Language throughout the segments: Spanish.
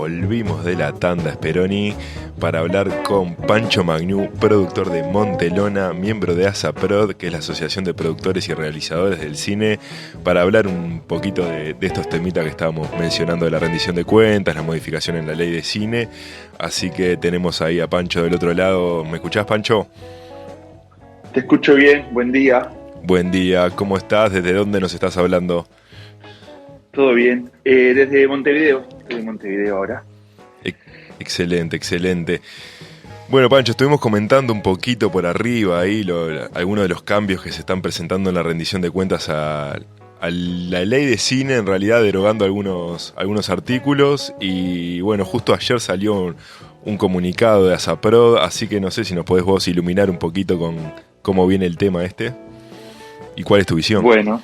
volvimos de la tanda Speroni para hablar con Pancho Magnú, productor de Montelona, miembro de ASAPROD, que es la Asociación de Productores y Realizadores del Cine, para hablar un poquito de estos temitas que estábamos mencionando de la rendición de cuentas, la modificación en la ley de cine. Así que tenemos ahí a Pancho del otro lado. ¿Me escuchás, Pancho? Te escucho bien, buen día. Buen día, ¿cómo estás? ¿Desde dónde nos estás hablando? Todo bien. Desde Montevideo. Estoy en Montevideo ahora. Excelente, excelente. Bueno, Pancho, estuvimos comentando un poquito por arriba ahí algunos de los cambios que se están presentando en la rendición de cuentas a la ley de cine, en realidad derogando algunos artículos. Y bueno, justo ayer salió un comunicado de ASAPROD, así que no sé si nos podés vos iluminar un poquito con cómo viene el tema este y cuál es tu visión. Bueno,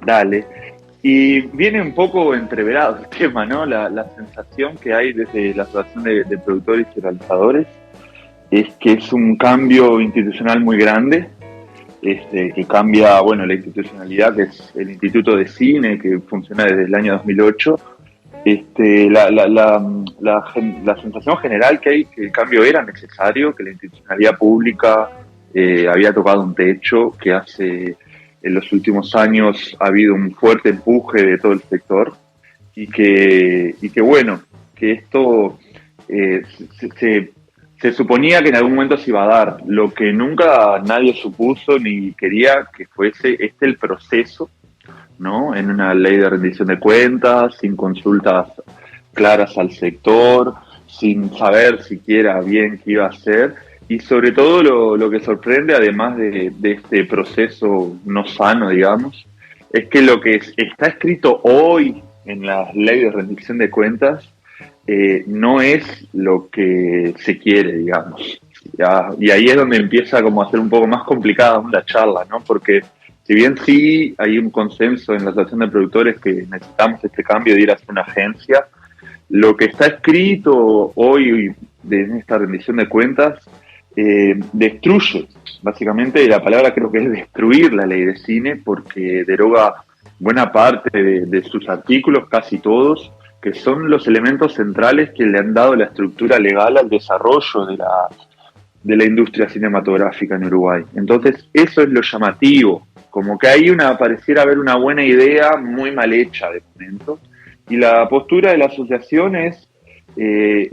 dale. Y viene un poco entreverado el tema, ¿no? La sensación que hay desde la Asociación de Productores y Realizadores es que es un cambio institucional muy grande, que cambia, bueno, la institucionalidad, que es el Instituto de Cine, que funciona desde el año 2008. La sensación general que hay que el cambio era necesario, que la institucionalidad pública había tocado un techo, que en los últimos años ha habido un fuerte empuje de todo el sector y que bueno, que esto se suponía que en algún momento se iba a dar. Lo que nunca nadie supuso ni quería que fuese el proceso, ¿no? En una ley de rendición de cuentas, sin consultas claras al sector, sin saber siquiera bien qué iba a hacer. Y sobre todo lo que sorprende, además de este proceso no sano, digamos, es que lo que está escrito hoy en la ley de rendición de cuentas no es lo que se quiere, digamos. Y ahí es donde empieza como a ser un poco más complicada la charla, ¿no? Porque si bien sí hay un consenso en la Asociación de Productores que necesitamos este cambio de ir hacia una agencia, lo que está escrito hoy en esta rendición de cuentas destruye, básicamente la palabra creo que es destruir la ley de cine, porque deroga buena parte de sus artículos, casi todos, que son los elementos centrales que le han dado la estructura legal al desarrollo de la industria cinematográfica en Uruguay. Entonces eso es lo llamativo, como que ahí pareciera haber una buena idea muy mal hecha de momento, y la postura de la asociación es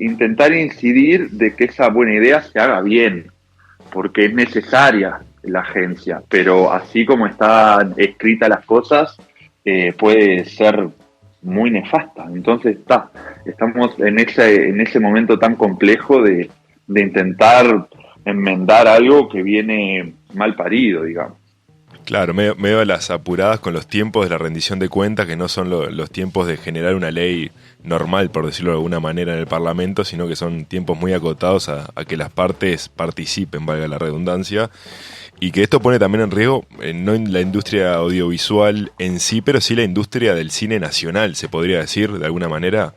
intentar incidir de que esa buena idea se haga bien, porque es necesaria la agencia, pero así como están escritas las cosas, puede ser muy nefasta. Entonces estamos en ese momento tan complejo de intentar enmendar algo que viene mal parido, digamos. Claro, medio a las apuradas con los tiempos de la rendición de cuentas, que no son los tiempos de generar una ley normal, por decirlo de alguna manera, en el Parlamento, sino que son tiempos muy acotados a que las partes participen, valga la redundancia, y que esto pone también en riesgo, no en la industria audiovisual en sí, pero sí la industria del cine nacional, se podría decir, de alguna manera.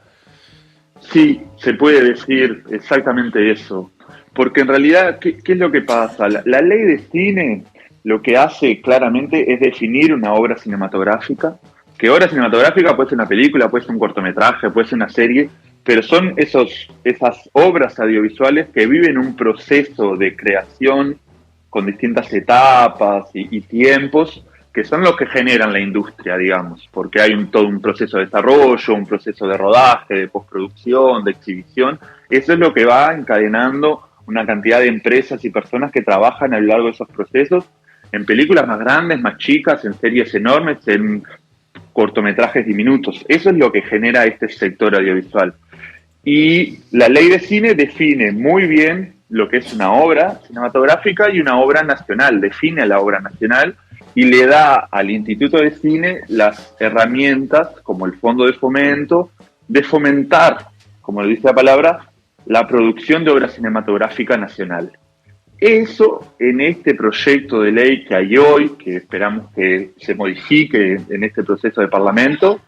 Sí, se puede decir exactamente eso, porque en realidad, ¿qué es lo que pasa? La ley de cine lo que hace claramente es definir una obra cinematográfica, que obra cinematográfica puede ser una película, puede ser un cortometraje, puede ser una serie, pero son esas obras audiovisuales que viven un proceso de creación con distintas etapas y tiempos, que son los que generan la industria, digamos, porque hay todo un proceso de desarrollo, un proceso de rodaje, de postproducción, de exhibición. Eso es lo que va encadenando una cantidad de empresas y personas que trabajan a lo largo de esos procesos, en películas más grandes, más chicas, en series enormes, en cortometrajes diminutos. Eso es lo que genera este sector audiovisual. Y la ley de cine define muy bien lo que es una obra cinematográfica y una obra nacional, define la obra nacional y le da al Instituto de Cine las herramientas, como el Fondo de Fomento, de fomentar, como lo dice la palabra, la producción de obra cinematográfica nacional. Eso en este proyecto de ley que hay hoy, que esperamos que se modifique en este proceso de Parlamento,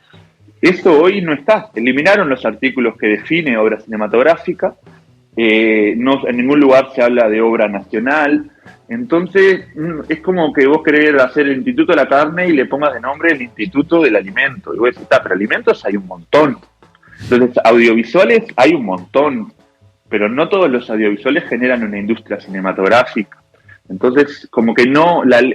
eso hoy no está. Eliminaron los artículos que define obra cinematográfica, no, en ningún lugar se habla de obra nacional. Entonces es como que vos querés hacer el Instituto de la Carne y le pongas de nombre el Instituto del Alimento. Y vos decís, pero alimentos hay un montón. Entonces, audiovisuales hay un montón, pero no todos los audiovisuales generan una industria cinematográfica. Entonces, como que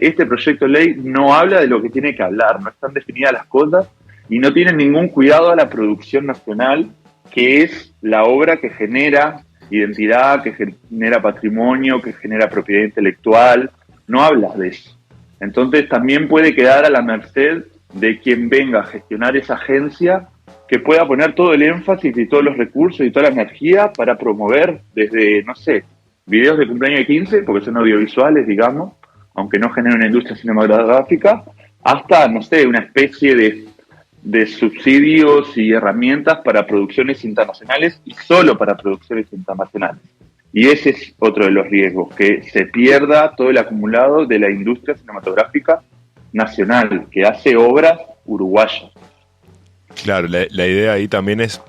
este proyecto de ley no habla de lo que tiene que hablar, no están definidas las cosas y no tienen ningún cuidado a la producción nacional, que es la obra que genera identidad, que genera patrimonio, que genera propiedad intelectual. No habla de eso. Entonces también puede quedar a la merced de quien venga a gestionar esa agencia, que pueda poner todo el énfasis y todos los recursos y toda la energía para promover desde, no sé, videos de cumpleaños de 15, porque son audiovisuales, digamos, aunque no generen una industria cinematográfica, hasta, no sé, una especie de subsidios y herramientas para producciones internacionales y solo para producciones internacionales. Y ese es otro de los riesgos, que se pierda todo el acumulado de la industria cinematográfica nacional, que hace obras uruguayas. Claro, la idea ahí también es,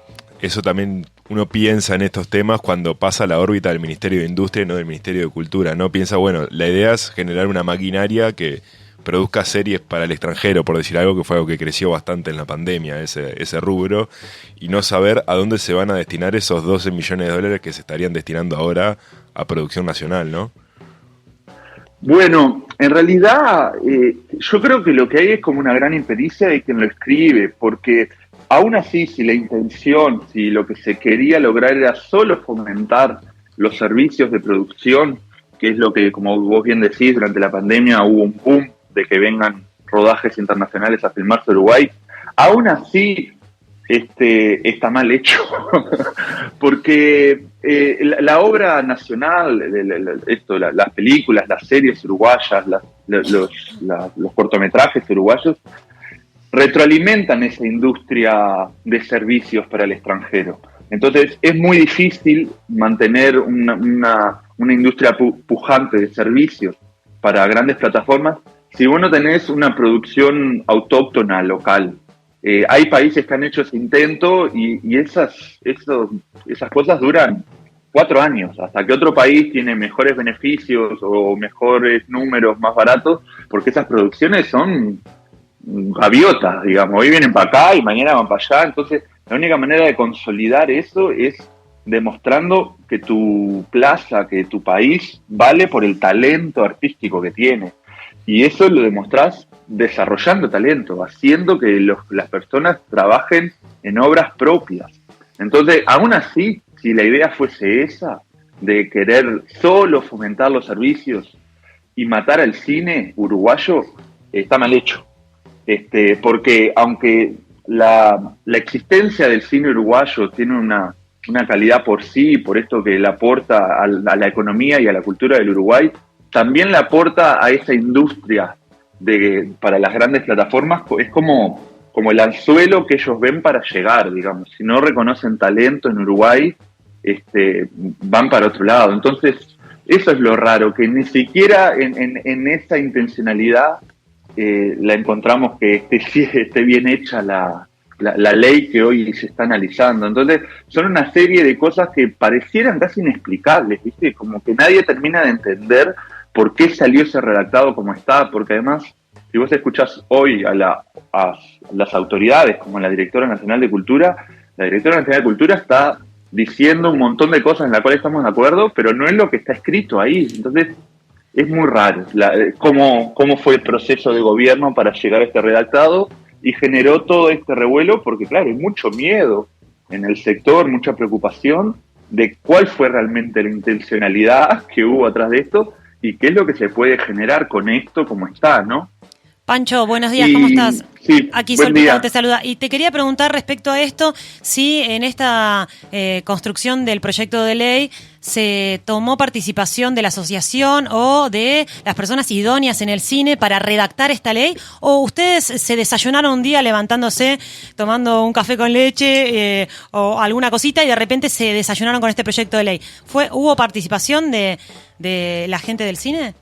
eso también uno piensa en estos temas cuando pasa a la órbita del Ministerio de Industria y no del Ministerio de Cultura, ¿no? Piensa, bueno, la idea es generar una maquinaria que produzca series para el extranjero, por decir algo, que fue algo que creció bastante en la pandemia, ese rubro, y no saber a dónde se van a destinar esos 12 millones de dólares que se estarían destinando ahora a producción nacional, ¿no? Bueno, en realidad yo creo que lo que hay es como una gran impericia de quien lo escribe, porque aún así, si la intención, si lo que se quería lograr era solo fomentar los servicios de producción, que es lo que, como vos bien decís, durante la pandemia hubo un boom de que vengan rodajes internacionales a filmarse Uruguay, aún así está mal hecho, porque la obra nacional, las películas, las series uruguayas, los cortometrajes uruguayos, retroalimentan esa industria de servicios para el extranjero. Entonces es muy difícil mantener una industria pujante de servicios para grandes plataformas si vos no tenés una producción autóctona local. Hay países que han hecho ese intento y esas cosas duran 4 años, hasta que otro país tiene mejores beneficios o mejores números más baratos, porque esas producciones son gaviotas, digamos. Hoy vienen para acá y mañana van para allá. Entonces, la única manera de consolidar eso es demostrando que tu plaza, que tu país vale por el talento artístico que tiene. Y eso lo demostrás desarrollando talento, haciendo que las personas trabajen en obras propias. Entonces, aún así, si la idea fuese esa, de querer solo fomentar los servicios y matar al cine uruguayo, está mal hecho. Porque aunque la existencia del cine uruguayo tiene una calidad por sí, por esto que le aporta a la economía y a la cultura del Uruguay, también le aporta a esa industria para las grandes plataformas. Es como el anzuelo que ellos ven para llegar, digamos. Si no reconocen talento en Uruguay, van para otro lado. Entonces, eso es lo raro, que ni siquiera en esa intencionalidad la encontramos que esté bien hecha la ley que hoy se está analizando. Entonces, son una serie de cosas que parecieran casi inexplicables, ¿viste? Como que nadie termina de entender por qué salió ese redactado como está, porque además, si vos escuchás hoy a las autoridades, como la Directora Nacional de Cultura, la Directora Nacional de Cultura está diciendo un montón de cosas en las cuales estamos de acuerdo, pero no es lo que está escrito ahí. Entonces, es muy raro cómo fue el proceso de gobierno para llegar a este redactado, y generó todo este revuelo porque, claro, hay mucho miedo en el sector, mucha preocupación de cuál fue realmente la intencionalidad que hubo atrás de esto y qué es lo que se puede generar con esto como está, ¿no? Pancho, buenos días, ¿cómo estás? Sí, aquí Sol Picado te saluda. Y te quería preguntar respecto a esto, si en esta construcción del proyecto de ley se tomó participación de la asociación o de las personas idóneas en el cine para redactar esta ley, o ustedes se desayunaron un día levantándose, tomando un café con leche o alguna cosita y de repente se desayunaron con este proyecto de ley. ¿Hubo participación de la gente del cine?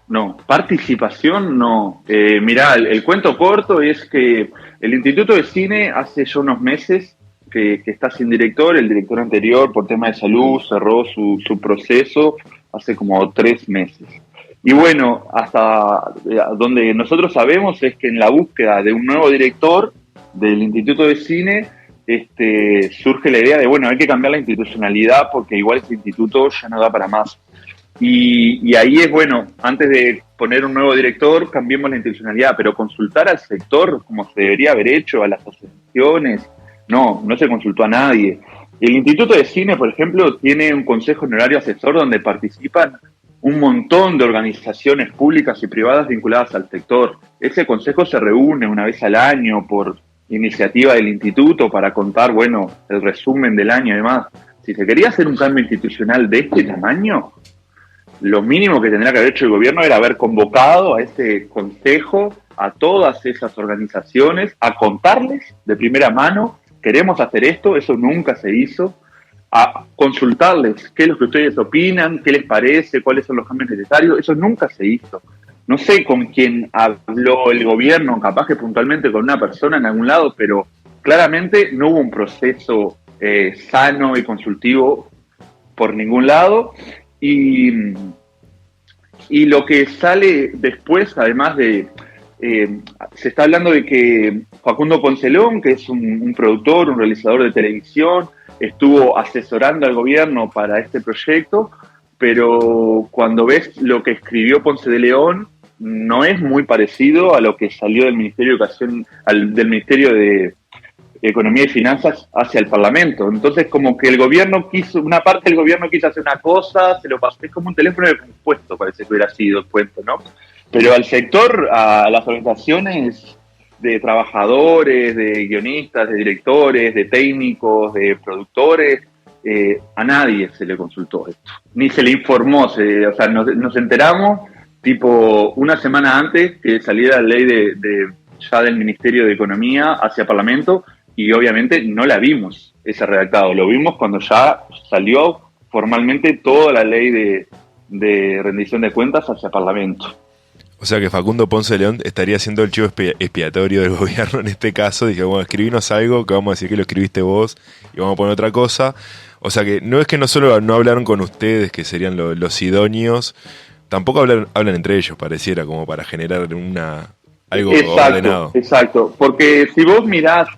No, participación no. Mirá, el cuento corto es que el Instituto de Cine hace ya unos meses que está sin director. El director anterior, por tema de salud, cerró su proceso hace como 3 meses. Y bueno, hasta donde nosotros sabemos es que en la búsqueda de un nuevo director del Instituto de Cine, surge la idea de, bueno, hay que cambiar la institucionalidad porque igual este instituto ya no da para más. Y ahí es, bueno, antes de poner un nuevo director, cambiemos la institucionalidad, pero consultar al sector como se debería haber hecho, a las asociaciones, no se consultó a nadie. El Instituto de Cine, por ejemplo, tiene un consejo honorario asesor donde participan un montón de organizaciones públicas y privadas vinculadas al sector. Ese consejo se reúne una vez al año por iniciativa del instituto para contar, bueno, el resumen del año y demás. Si se quería hacer un cambio institucional de este tamaño, lo mínimo que tendría que haber hecho el gobierno era haber convocado a ese consejo, a todas esas organizaciones, a contarles de primera mano, queremos hacer esto, eso nunca se hizo, a consultarles qué es lo que ustedes opinan, qué les parece, cuáles son los cambios necesarios, eso nunca se hizo. No sé con quién habló el gobierno, capaz que puntualmente con una persona en algún lado, pero claramente no hubo un proceso sano y consultivo por ningún lado. Y lo que sale después, además de... se está hablando de que Facundo Ponce León, que es un productor, un realizador de televisión, estuvo asesorando al gobierno para este proyecto, pero cuando ves lo que escribió Ponce de León, no es muy parecido a lo que salió del Ministerio de Educación, del Ministerio de Economía y Finanzas hacia el Parlamento. Entonces, como que el gobierno una parte del gobierno quiso hacer una cosa, se lo pasó, es como un teléfono de compuesto, parece que hubiera sido el cuento, ¿no? Pero al sector, a las organizaciones de trabajadores, de guionistas, de directores, de técnicos, de productores, a nadie se le consultó esto, ni se le informó, o sea, nos enteramos tipo una semana antes que saliera la ley ya del Ministerio de Economía hacia Parlamento, y obviamente no la vimos, ese redactado, lo vimos cuando ya salió formalmente toda la ley de rendición de cuentas hacia Parlamento. O sea que Facundo Ponce de León estaría siendo el chivo expiatorio del gobierno en este caso. Dije, bueno, escribinos algo que vamos a decir que lo escribiste vos y vamos a poner otra cosa. O sea que no es que no solo no hablaron con ustedes, que serían los idóneos, tampoco hablan entre ellos, pareciera, como para generar algo ordenado. Exacto, porque si vos mirás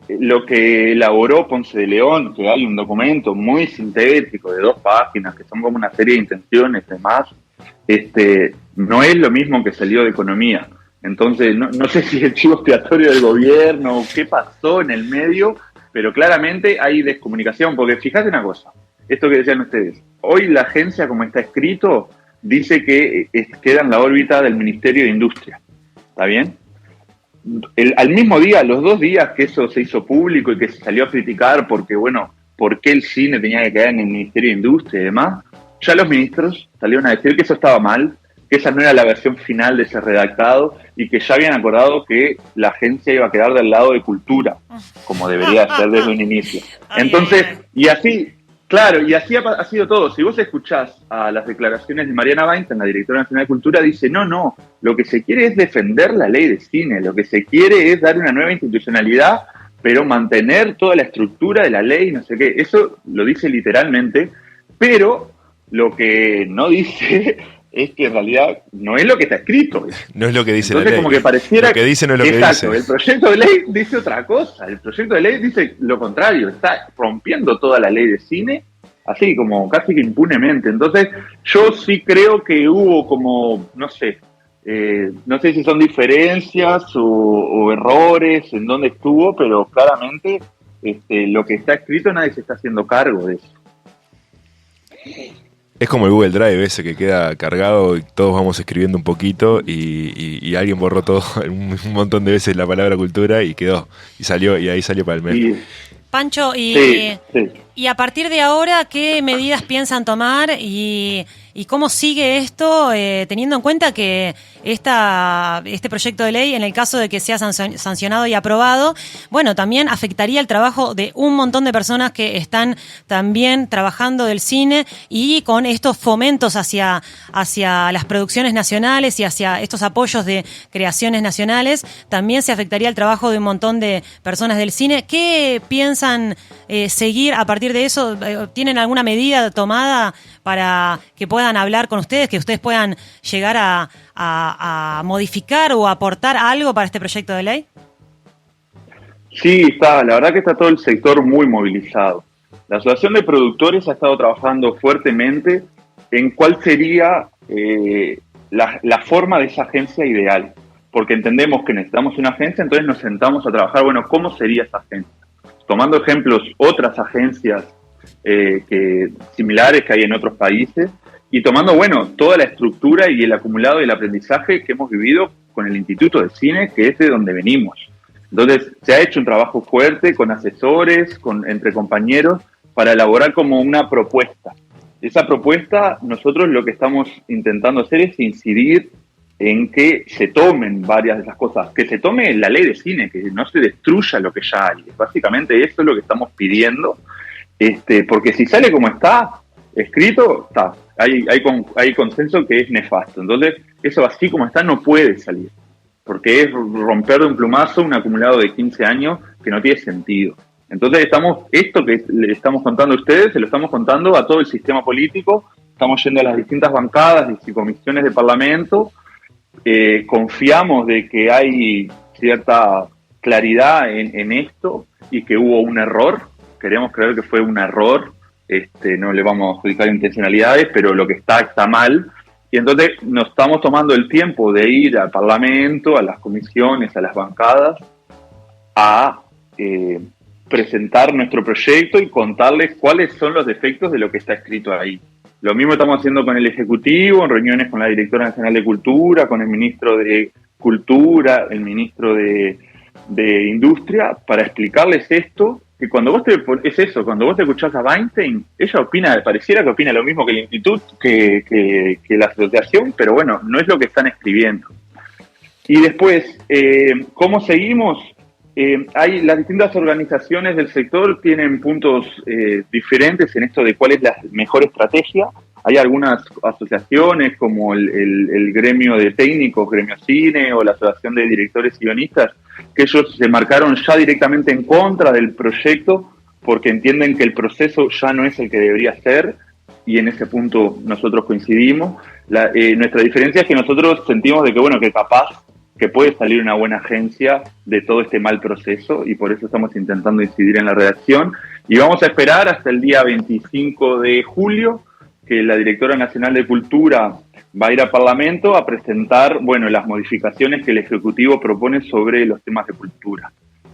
lo que elaboró Ponce de León, que hay un documento muy sintético de 2 páginas, que son como una serie de intenciones y demás, no es lo mismo que salió de Economía. Entonces, no sé si es el chivo expiatorio del gobierno, qué pasó en el medio, pero claramente hay descomunicación, porque fíjate una cosa, esto que decían ustedes, hoy la agencia, como está escrito, dice que queda en la órbita del Ministerio de Industria, ¿está bien? Al mismo día, los 2 días que eso se hizo público y que se salió a criticar porque, bueno, ¿por qué el cine tenía que quedar en el Ministerio de Industria y demás? Ya los ministros salieron a decir que eso estaba mal, que esa no era la versión final de ese redactado y que ya habían acordado que la agencia iba a quedar del lado de cultura, como debería ser desde un inicio. Entonces, y así, claro, y así ha sido todo. Si vos escuchás a las declaraciones de Mariana Weinstein, la directora nacional de Cultura, dice, no, lo que se quiere es defender la ley de cine, lo que se quiere es dar una nueva institucionalidad, pero mantener toda la estructura de la ley, no sé qué. Eso lo dice literalmente, pero lo que no dice es que en realidad no es lo que está escrito. No es lo que dice Entonces, la ley. Como que pareciera lo que dice no es lo que dice. Exacto, el proyecto de ley dice otra cosa. El proyecto de ley dice lo contrario. Está rompiendo toda la ley de cine, así como casi que impunemente. Entonces, yo sí creo que hubo como, no sé si son diferencias o errores en dónde estuvo, pero claramente lo que está escrito nadie se está haciendo cargo de eso. Es como el Google Drive ese que queda cargado y todos vamos escribiendo un poquito y alguien borró todo un montón de veces la palabra cultura y quedó. Y salió, y ahí salió para el mes. Sí. Pancho, Sí. y a partir de ahora, ¿qué medidas piensan tomar y cómo sigue esto, teniendo en cuenta que este proyecto de ley, en el caso de que sea sancionado y aprobado, bueno, también afectaría el trabajo de un montón de personas que están también trabajando del cine y con estos fomentos hacia las producciones nacionales y hacia estos apoyos de creaciones nacionales, también se afectaría el trabajo de un montón de personas del cine? ¿Qué piensan seguir a partir de eso? ¿Tienen alguna medida tomada para que puedan hablar con ustedes, que ustedes puedan llegar a modificar o aportar algo para este proyecto de ley? Sí, la verdad que está todo el sector muy movilizado. La Asociación de Productores ha estado trabajando fuertemente en cuál sería la forma de esa agencia ideal, porque entendemos que necesitamos una agencia, entonces nos sentamos a trabajar, bueno, ¿cómo sería esa agencia? Tomando ejemplos, otras agencias similares que hay en otros países, y tomando, bueno, toda la estructura y el acumulado y el aprendizaje que hemos vivido con el Instituto de Cine, que es de donde venimos. Entonces, se ha hecho un trabajo fuerte con asesores, entre compañeros, para elaborar como una propuesta. Esa propuesta, nosotros lo que estamos intentando hacer es incidir en que se tomen varias de esas cosas, que se tome la ley de cine, que no se destruya lo que ya hay. Básicamente eso es lo que estamos pidiendo, porque si sale como está escrito, hay consenso que es nefasto. Entonces, eso así como está no puede salir, porque es romper de un plumazo un acumulado de 15 años que no tiene sentido. Entonces esto que le estamos contando a ustedes, se lo estamos contando a todo el sistema político, estamos yendo a las distintas bancadas y comisiones de parlamento, confiamos de que hay cierta claridad en esto y que hubo un error, queremos creer que fue un error, no le vamos a adjudicar intencionalidades, pero lo que está mal, y entonces nos estamos tomando el tiempo de ir al parlamento, a las comisiones, a las bancadas, a presentar nuestro proyecto y contarles cuáles son los defectos de lo que está escrito ahí. Lo mismo estamos haciendo con el Ejecutivo, en reuniones con la Directora Nacional de Cultura, con el Ministro de Cultura, el Ministro de Industria, para explicarles esto, que cuando vos cuando vos te escuchás a Weinstein, ella pareciera que opina lo mismo que el Instituto, que la asociación, pero bueno, no es lo que están escribiendo. Y después, ¿cómo seguimos? Las distintas organizaciones del sector tienen puntos diferentes en esto de cuál es la mejor estrategia. Hay algunas asociaciones como el gremio de técnicos, Gremio Cine, o la Asociación de Directores y Guionistas, que ellos se marcaron ya directamente en contra del proyecto porque entienden que el proceso ya no es el que debería ser, y en ese punto nosotros coincidimos. Nuestra diferencia es que nosotros sentimos de que, bueno, que capaz que puede salir una buena agencia de todo este mal proceso, y por eso estamos intentando incidir en la redacción. Y vamos a esperar hasta el día 25 de julio, que la Directora Nacional de Cultura va a ir al Parlamento a presentar, bueno, las modificaciones que el Ejecutivo propone sobre los temas de cultura.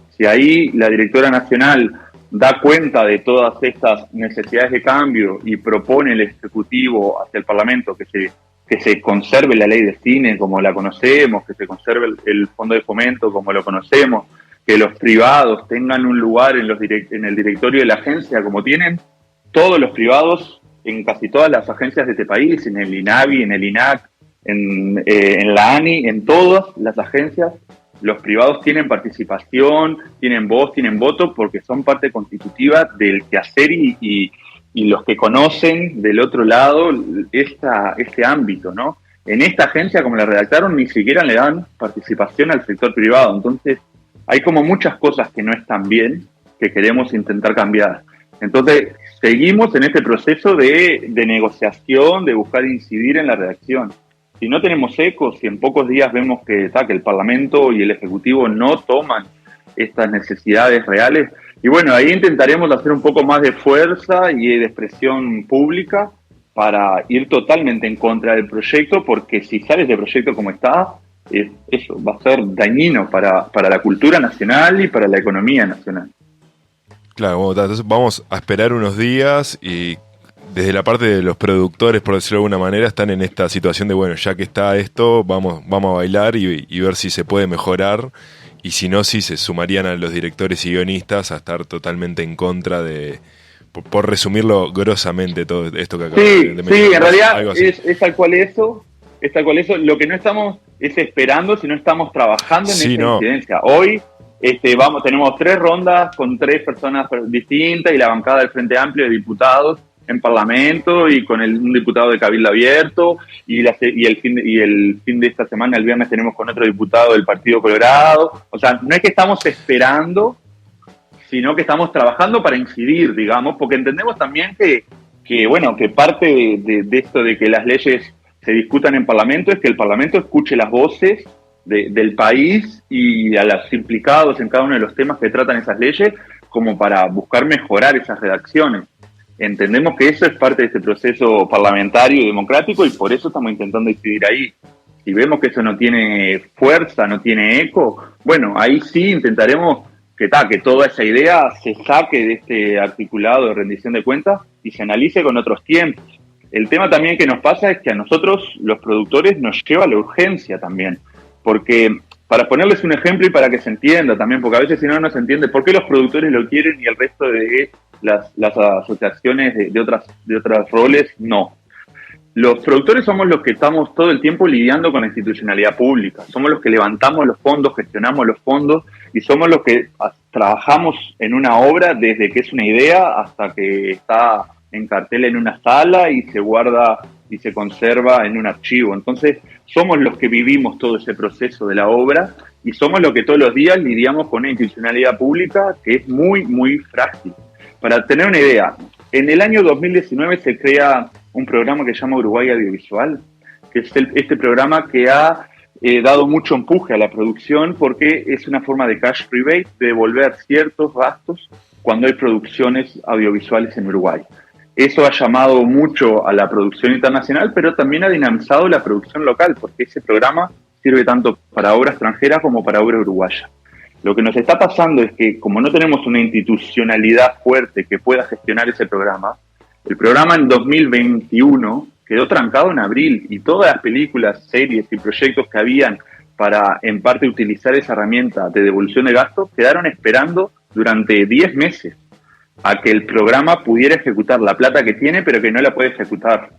Si ahí la Directora Nacional da cuenta de todas estas necesidades de cambio y propone el Ejecutivo hacia el Parlamento que se conserve la ley de cine como la conocemos, que se conserve el fondo de fomento como lo conocemos, que los privados tengan un lugar en el directorio de la agencia como tienen todos los privados en casi todas las agencias de este país, en el INAVI, en el INAC, en la ANI, en todas las agencias, los privados tienen participación, tienen voz, tienen voto, porque son parte constitutiva del quehacer y los que conocen del otro lado este ámbito, ¿no? En esta agencia, como la redactaron, ni siquiera le dan participación al sector privado. Entonces, hay como muchas cosas que no están bien, que queremos intentar cambiar. Entonces, seguimos en este proceso de negociación, de buscar incidir en la redacción. Si no tenemos eco, si en pocos días vemos que el Parlamento y el Ejecutivo no toman estas necesidades reales, y bueno, ahí intentaremos hacer un poco más de fuerza y de expresión pública para ir totalmente en contra del proyecto, porque si sale ese proyecto como está, eso va a ser dañino para la cultura nacional y para la economía nacional. Claro, entonces vamos a esperar unos días, y desde la parte de los productores, por decirlo de alguna manera, están en esta situación de, bueno, ya que está esto, vamos a bailar y ver si se puede mejorar. Y si no, sí se sumarían a los directores y guionistas a estar totalmente en contra de, por resumirlo grosamente, todo esto que acabo de mencionar. Sí, en realidad es tal cual eso. Lo que no estamos es esperando, sino estamos trabajando en esta incidencia. Hoy tenemos 3 rondas con 3 personas distintas y la bancada del Frente Amplio de diputados en Parlamento, y con un diputado de Cabildo Abierto, y el fin de esta semana, el viernes, tenemos con otro diputado del Partido Colorado. O sea, no es que estamos esperando, sino que estamos trabajando para incidir, digamos, porque entendemos también que parte de esto de que las leyes se discutan en Parlamento es que el Parlamento escuche las voces del país y a los implicados en cada uno de los temas que tratan esas leyes, como para buscar mejorar esas redacciones. Entendemos que eso es parte de este proceso parlamentario y democrático y por eso estamos intentando incidir ahí. Si vemos que eso no tiene fuerza, no tiene eco, bueno, ahí sí intentaremos que toda esa idea se saque de este articulado de rendición de cuentas y se analice con otros tiempos. El tema también que nos pasa es que a nosotros, los productores, nos lleva a la urgencia también, porque para ponerles un ejemplo y para que se entienda también, porque a veces si no se entiende por qué los productores lo quieren y el resto de las asociaciones de otros roles no. Los productores somos los que estamos todo el tiempo lidiando con la institucionalidad pública, somos los que levantamos los fondos, gestionamos los fondos y somos los que trabajamos en una obra desde que es una idea hasta que está en cartel en una sala y se guarda y se conserva en un archivo. Entonces somos los que vivimos todo ese proceso de la obra y somos los que todos los días lidiamos con una institucionalidad pública que es muy, muy frágil. Para tener una idea, en el año 2019 se crea un programa que se llama Uruguay Audiovisual, que es este programa que ha dado mucho empuje a la producción porque es una forma de cash rebate, de devolver ciertos gastos cuando hay producciones audiovisuales en Uruguay. Eso ha llamado mucho a la producción internacional, pero también ha dinamizado la producción local, porque ese programa sirve tanto para obra extranjera como para obra uruguaya. Lo que nos está pasando es que, como no tenemos una institucionalidad fuerte que pueda gestionar ese programa, el programa en 2021 quedó trancado en abril y todas las películas, series y proyectos que habían para, en parte, utilizar esa herramienta de devolución de gastos, quedaron esperando durante 10 meses a que el programa pudiera ejecutar la plata que tiene, pero que no la puede ejecutar.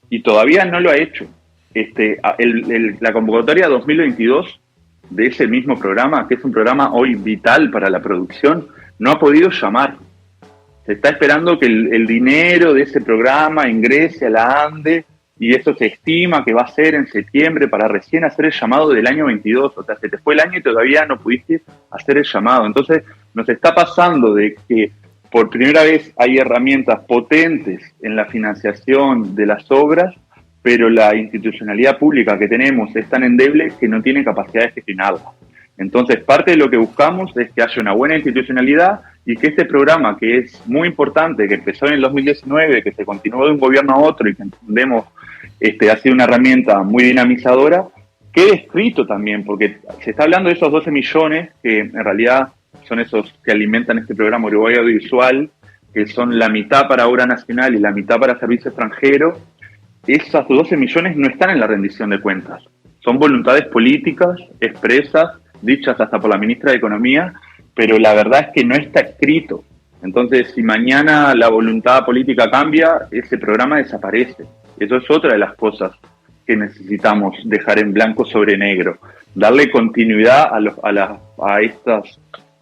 Y todavía no lo ha hecho. La convocatoria 2022 de ese mismo programa, que es un programa hoy vital para la producción, no ha podido llamar. Se está esperando que el dinero de ese programa ingrese a la ANDE y eso se estima que va a ser en septiembre para recién hacer el llamado del año 22. O sea, se te fue el año y todavía no pudiste hacer el llamado. Entonces, nos está pasando de que por primera vez hay herramientas potentes en la financiación de las obras, pero la institucionalidad pública que tenemos es tan endeble que no tiene capacidad de gestionarla. Entonces, parte de lo que buscamos es que haya una buena institucionalidad y que este programa, que es muy importante, que empezó en el 2019, que se continuó de un gobierno a otro y que entendemos ha sido una herramienta muy dinamizadora, quede escrito también, porque se está hablando de esos 12 millones que en realidad son esos que alimentan este programa Uruguay Audiovisual, que son la mitad para obra nacional y la mitad para servicio extranjero. Esos 12 millones no están en la rendición de cuentas. Son voluntades políticas expresas, dichas hasta por la ministra de Economía, pero la verdad es que no está escrito. Entonces, si mañana la voluntad política cambia, ese programa desaparece. Eso es otra de las cosas que necesitamos dejar en blanco sobre negro. Darle continuidad a estas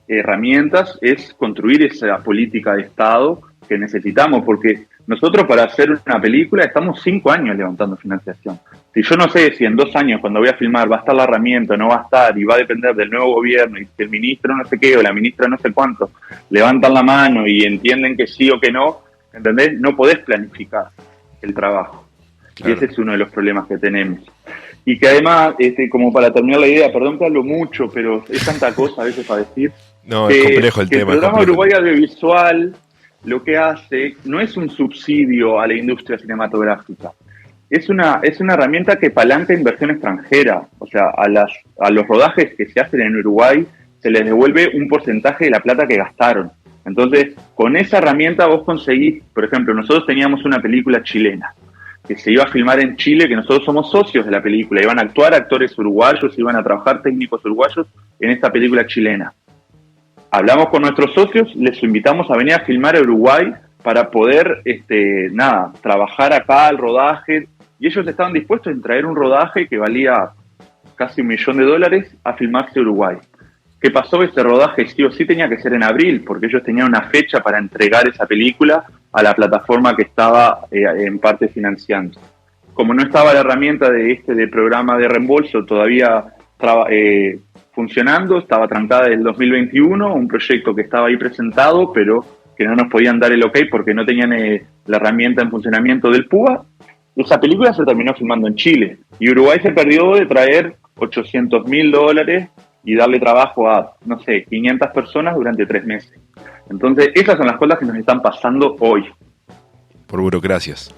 herramientas es construir esa política de Estado que necesitamos, porque nosotros para hacer una película estamos 5 años levantando financiación. Si yo no sé si en 2 años cuando voy a filmar va a estar la herramienta o no va a estar y va a depender del nuevo gobierno y si el ministro no sé qué o la ministra no sé cuánto levantan la mano y entienden que sí o que no, ¿entendés? No podés planificar el trabajo. Claro. Y ese es uno de los problemas que tenemos. Y que además, como para terminar la idea, perdón que hablo mucho, pero es tanta cosa a veces para decir. No, es complejo el tema. El programa Uruguay Audiovisual lo que hace no es un subsidio a la industria cinematográfica. Es una herramienta que palanca inversión extranjera. O sea, a los rodajes que se hacen en Uruguay se les devuelve un porcentaje de la plata que gastaron. Entonces, con esa herramienta vos conseguís, por ejemplo, nosotros teníamos una película chilena que se iba a filmar en Chile, que nosotros somos socios de la película. Iban a actuar actores uruguayos, iban a trabajar técnicos uruguayos en esta película chilena. Hablamos con nuestros socios, les invitamos a venir a filmar a Uruguay para poder, trabajar acá el rodaje. Y ellos estaban dispuestos a traer un rodaje que valía casi $1 millón a filmarse a Uruguay. ¿Qué pasó? Este rodaje sí o sí tenía que ser en abril, porque ellos tenían una fecha para entregar esa película a la plataforma que estaba en parte financiando. Como no estaba la herramienta de programa de reembolso todavía funcionando, estaba trancada desde el 2021, un proyecto que estaba ahí presentado, pero que no nos podían dar el ok porque no tenían la herramienta en funcionamiento del PUA. esa película se terminó filmando en Chile y Uruguay se perdió de traer $800.000 y darle trabajo a, no sé, 500 personas durante 3 meses. Entonces, esas son las cosas que nos están pasando hoy. Por burocracias.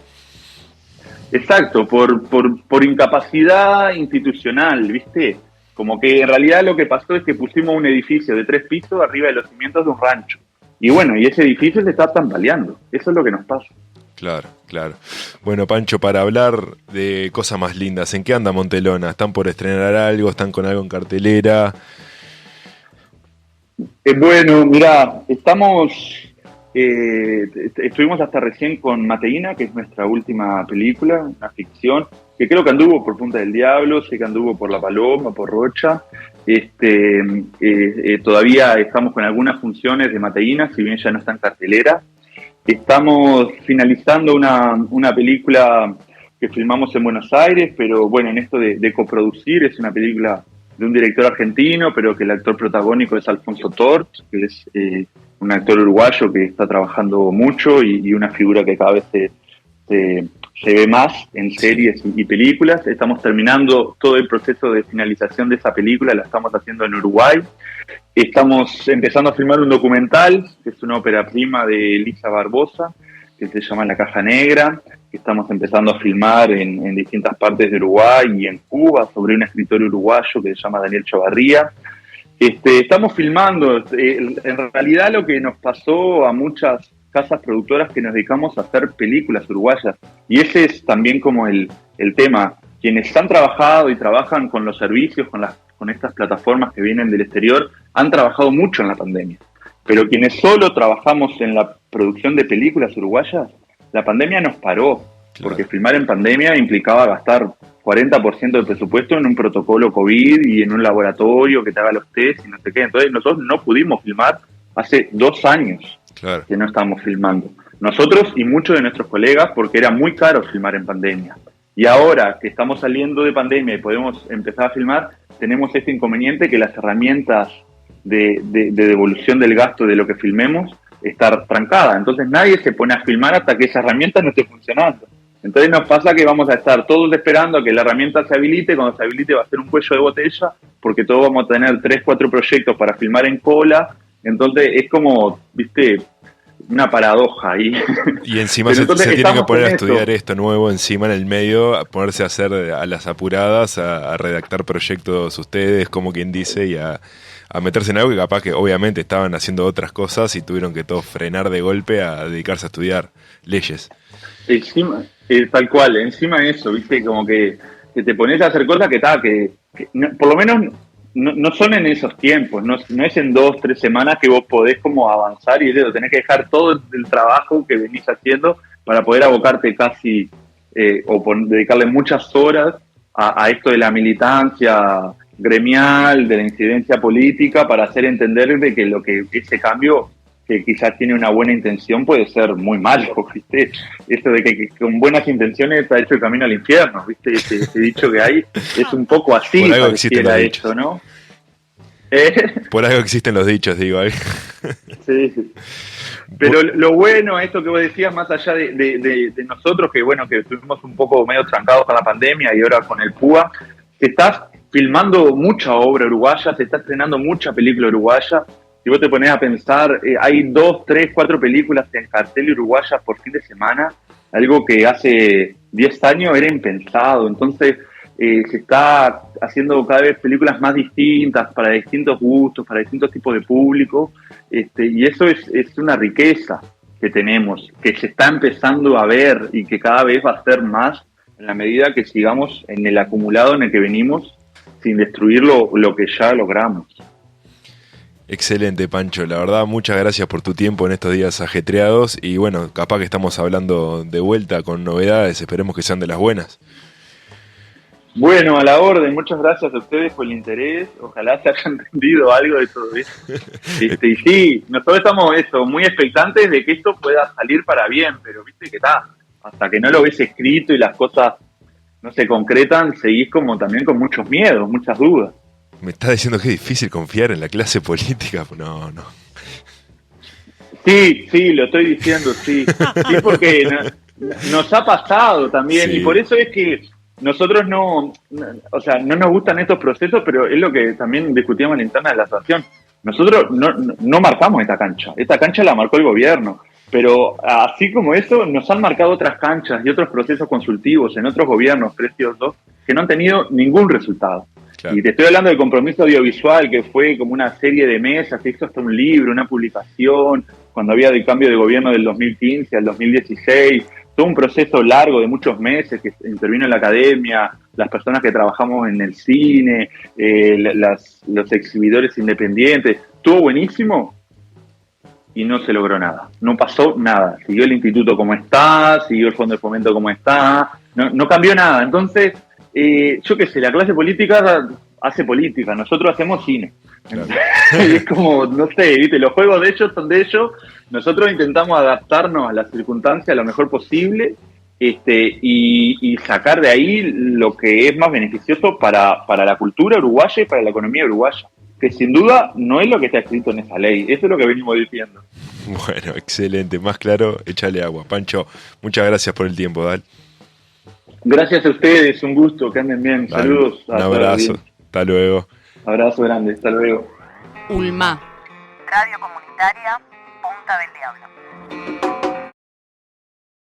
Exacto, por incapacidad institucional, ¿viste? Como que en realidad lo que pasó es que pusimos un edificio de 3 pisos arriba de los cimientos de un rancho. Y bueno, y ese edificio se está tambaleando. Eso es lo que nos pasa. Claro, claro. Bueno, Pancho, para hablar de cosas más lindas, ¿en qué anda Montelona? ¿Están por estrenar algo? ¿Están con algo en cartelera? Bueno, mira, estuvimos hasta recién con Mateína, que es nuestra última película, una ficción, que creo que anduvo por Punta del Diablo, sé que anduvo por La Paloma, por Rocha. Todavía estamos con algunas funciones de Mateína, si bien ya no está en cartelera. Estamos finalizando una película que filmamos en Buenos Aires, pero bueno, en esto de coproducir, es una película de un director argentino, pero que el actor protagónico es Alfonso Tort, que es un actor uruguayo que está trabajando mucho y una figura que cada vez se ve más en series y películas. Estamos terminando todo el proceso de finalización de esa película, la estamos haciendo en Uruguay. Estamos empezando a filmar un documental, que es una ópera prima de Elisa Barbosa, que se llama La Caja Negra, que estamos empezando a filmar en distintas partes de Uruguay y en Cuba, sobre un escritor uruguayo que se llama Daniel Chavarría. Estamos filmando, en realidad lo que nos pasó a muchas casas productoras que nos dedicamos a hacer películas uruguayas, y ese es también como el tema. Quienes han trabajado y trabajan con los servicios, con estas plataformas que vienen del exterior, han trabajado mucho en la pandemia. Pero quienes solo trabajamos en la producción de películas uruguayas, la pandemia nos paró, porque filmar en pandemia implicaba gastar 40% del presupuesto en un protocolo COVID y en un laboratorio que te haga los test y no sé qué. Entonces nosotros no pudimos filmar hace 2 años que no estábamos filmando. Nosotros y muchos de nuestros colegas, porque era muy caro filmar en pandemia. Y ahora que estamos saliendo de pandemia y podemos empezar a filmar, tenemos este inconveniente que las herramientas de devolución del gasto de lo que filmemos está trancada. Entonces nadie se pone a filmar hasta que esa herramienta no esté funcionando. Entonces nos pasa que vamos a estar todos esperando a que la herramienta se habilite. Cuando se habilite va a ser un cuello de botella, porque todos vamos a tener 3, 4 proyectos para filmar en cola. Entonces es como, viste, una paradoja ahí. Y encima se tiene que poner a estudiar esto nuevo encima en el medio, a ponerse a hacer a las apuradas, a redactar proyectos ustedes, como quien dice, y a meterse en algo que capaz que obviamente estaban haciendo otras cosas y tuvieron que todos frenar de golpe a dedicarse a estudiar leyes. Encima, tal cual, encima de eso, viste, como que te pones a hacer cosas que no, por lo menos no son en esos tiempos, no es en 2, 3 semanas que vos podés como avanzar y tenés que dejar todo el trabajo que venís haciendo para poder abocarte casi dedicarle muchas horas a esto de la militancia gremial, de la incidencia política, para hacer entender de que ese cambio, que quizás tiene una buena intención, puede ser muy malo, ¿viste? Esto de que con buenas intenciones está hecho el camino al infierno, ¿viste? Ese dicho que hay es un poco así, por algo existen los dichos, esto, ¿no? Por algo existen los dichos, digo. Sí. Pero lo bueno, esto que vos decías, más allá de nosotros, que bueno, que estuvimos un poco medio trancados con la pandemia y ahora con el PUA, se está filmando mucha obra uruguaya, se está estrenando mucha película uruguaya. Si vos te ponés a pensar, hay 2, 3, 4 películas en cartel uruguaya por fin de semana, algo que hace 10 años era impensado. Entonces se está haciendo cada vez películas más distintas, para distintos gustos, para distintos tipos de público, y eso es una riqueza que tenemos, que se está empezando a ver y que cada vez va a ser más en la medida que sigamos en el acumulado en el que venimos, sin destruir lo que ya logramos. Excelente, Pancho. La verdad, muchas gracias por tu tiempo en estos días ajetreados. Y bueno, capaz que estamos hablando de vuelta con novedades. Esperemos que sean de las buenas. Bueno, a la orden. Muchas gracias a ustedes por el interés. Ojalá se haya entendido algo de todo esto. Y sí, nosotros estamos muy expectantes de que esto pueda salir para bien. Pero viste que hasta que no lo ves escrito y las cosas no se concretan, seguís como también con muchos miedos, muchas dudas. ¿Me estás diciendo que es difícil confiar en la clase política? No. Sí, lo estoy diciendo, sí. Sí, porque nos ha pasado también, Sí. y por eso es que nosotros o sea, no nos gustan estos procesos, pero es lo que también discutíamos en la interna de la asociación. Nosotros no marcamos esta cancha la marcó el gobierno, pero así como eso, nos han marcado otras canchas y otros procesos consultivos en otros gobiernos, precios 2, que no han tenido ningún resultado. Claro. Y te estoy hablando del compromiso audiovisual, que fue como una serie de mesas, que hizo hasta un libro, una publicación, cuando había el cambio de gobierno del 2015 al 2016, todo un proceso largo de muchos meses que intervino en la academia, las personas que trabajamos en el cine, los exhibidores independientes, estuvo buenísimo y no se logró nada, no pasó nada, siguió el instituto como está, siguió el fondo de fomento como está, no cambió nada. Entonces, yo qué sé, la clase política hace política, nosotros hacemos cine. Claro. Es como, no sé, ¿viste? Los juegos de ellos son de ellos, nosotros intentamos adaptarnos a las circunstancias lo mejor posible, y sacar de ahí lo que es más beneficioso para la cultura uruguaya y para la economía uruguaya, que sin duda no es lo que está escrito en esa ley, eso es lo que venimos diciendo. Bueno, excelente, más claro, échale agua. Pancho, muchas gracias por el tiempo, Dal. Gracias a ustedes, un gusto, que anden bien, Dale, saludos. un abrazo, hasta luego. Abrazo grande, hasta luego. Ulma. Radio Comunitaria Punta del Diablo.